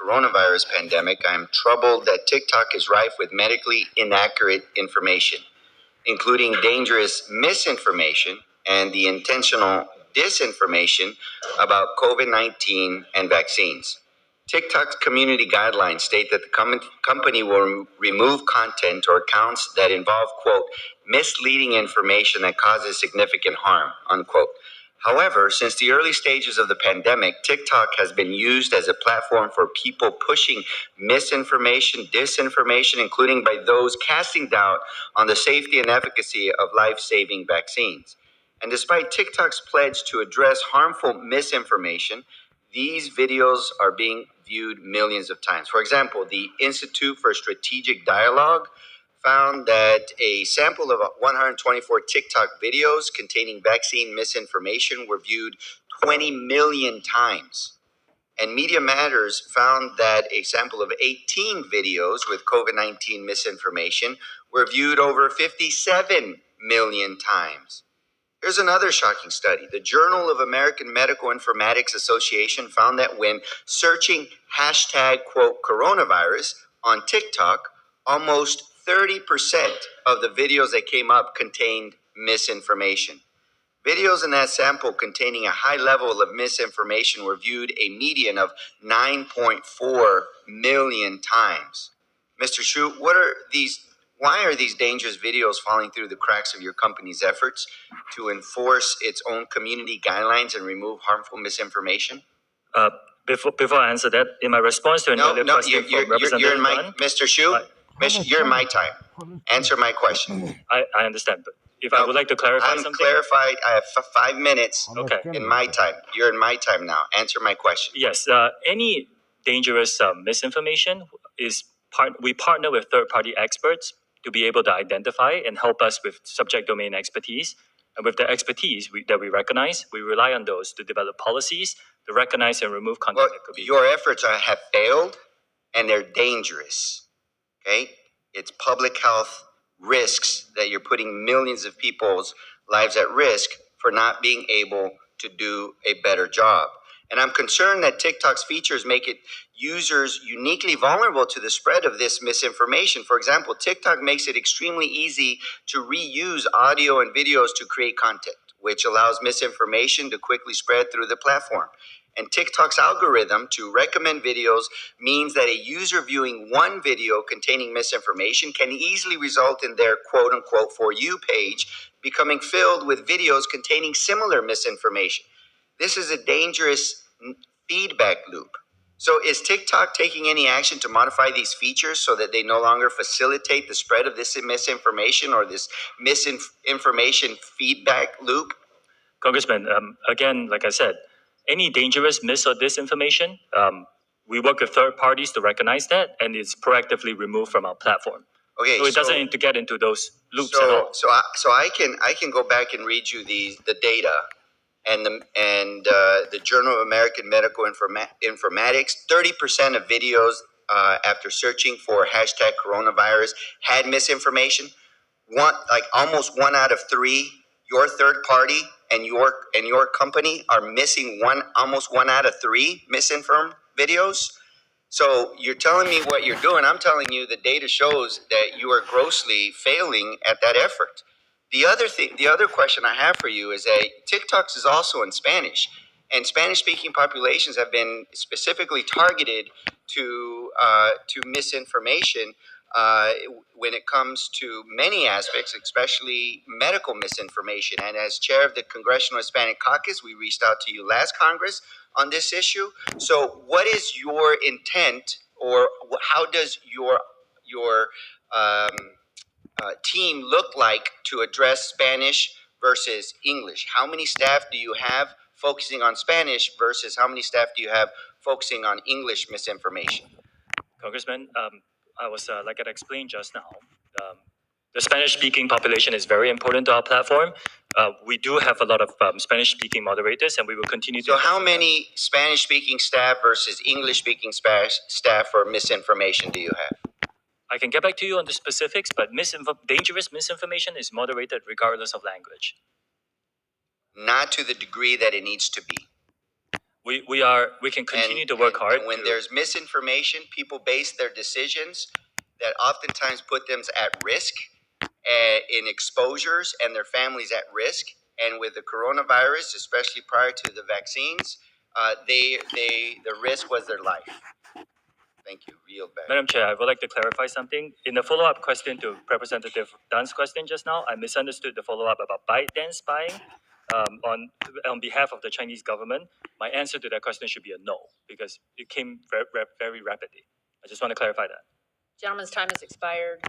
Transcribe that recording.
coronavirus pandemic, I am troubled that TikTok is rife with medically inaccurate information, including dangerous misinformation and the intentional disinformation about COVID-19 and vaccines. TikTok's community guidelines state that the company will remove content or accounts that involve, quote, misleading information that causes significant harm, unquote. However, since the early stages of the pandemic, TikTok has been used as a platform for people pushing misinformation, disinformation, including by those casting doubt on the safety and efficacy of life-saving vaccines. And despite TikTok's pledge to address harmful misinformation, these videos are being viewed millions of times. For example, the Institute for Strategic Dialogue found that a sample of 124 TikTok videos containing vaccine misinformation were viewed 20 million times. And Media Matters found that a sample of 18 videos with COVID-19 misinformation were viewed over 57 million times. Here's another shocking study. The Journal of American Medical Informatics Association found that when searching hashtag, quote, coronavirus on TikTok, almost 30% of the videos that came up contained misinformation. Videos in that sample containing a high level of misinformation were viewed a median of 9.4 million times. Mr. Shu, why are these dangerous videos falling through the cracks of your company's efforts to enforce its own community guidelines and remove harmful misinformation? Before I answer that, in my response to an earlier question from Representative Dunn, Mr. Shu, you're in my time. Answer my question. I understand, but if I would like to clarify something. Clarified. I have 5 minutes. Okay. In my time. You're in my time now. Answer my question. Yes. Any dangerous misinformation we partner with third-party experts to be able to identify and help us with subject domain expertise. And with the expertise that we recognize, we rely on those to develop policies to recognize and remove content that could be. Your efforts have failed, and they're dangerous. Okay? It's public health risks that you're putting millions of people's lives at risk for not being able to do a better job. And I'm concerned that TikTok's features make it users uniquely vulnerable to the spread of this misinformation. For example, TikTok makes it extremely easy to reuse audio and videos to create content, which allows misinformation to quickly spread through the platform. And TikTok's algorithm to recommend videos means that a user viewing one video containing misinformation can easily result in their quote-unquote For You page becoming filled with videos containing similar misinformation. This is a dangerous feedback loop. So is TikTok taking any action to modify these features so that they no longer facilitate the spread of this misinformation or this misinformation feedback loop? Congressman, again, like I said, any dangerous mis or disinformation, we work with third parties to recognize that, and it's proactively removed from our platform. Okay, so it doesn't need to get into those loops at all. So I can go back and read you the data. And the Journal of American Medical Informatics, 30% of videos after searching for hashtag coronavirus had misinformation. Almost 1 out of 3, your third party and your company are missing almost 1 out of 3 misinformed videos. So you're telling me what you're doing. I'm telling you the data shows that you are grossly failing at that effort. The other question I have for you is that TikTok is also in Spanish, and Spanish-speaking populations have been specifically targeted to misinformation when it comes to many aspects, especially medical misinformation. And as chair of the Congressional Hispanic Caucus, we reached out to you last Congress on this issue. So, what is your intent, or how does your team look like to address Spanish versus English? How many staff do you have focusing on Spanish versus how many staff do you have focusing on English misinformation? Congressman, I was like I explained just now, the Spanish-speaking population is very important to our platform. We do have a lot of Spanish-speaking moderators, and we will continue to. So how many Spanish-speaking staff versus English-speaking staff for misinformation do you have? I can get back to you on the specifics, but dangerous misinformation is moderated regardless of language. Not to the degree that it needs to be. we can continue to work hard. And when to, there's misinformation, people base their decisions that oftentimes put them at risk in exposures and their families at risk. And with the coronavirus, especially prior to the vaccines, the risk was their life. Thank you. Yield back. Madam Chair, I would like to clarify something. In the follow-up question to Representative Dunn's question just now, I misunderstood the follow-up about ByteDance spying on behalf of the Chinese government. My answer to that question should be a no, because it came very rapidly. I just want to clarify that. Gentleman's time has expired.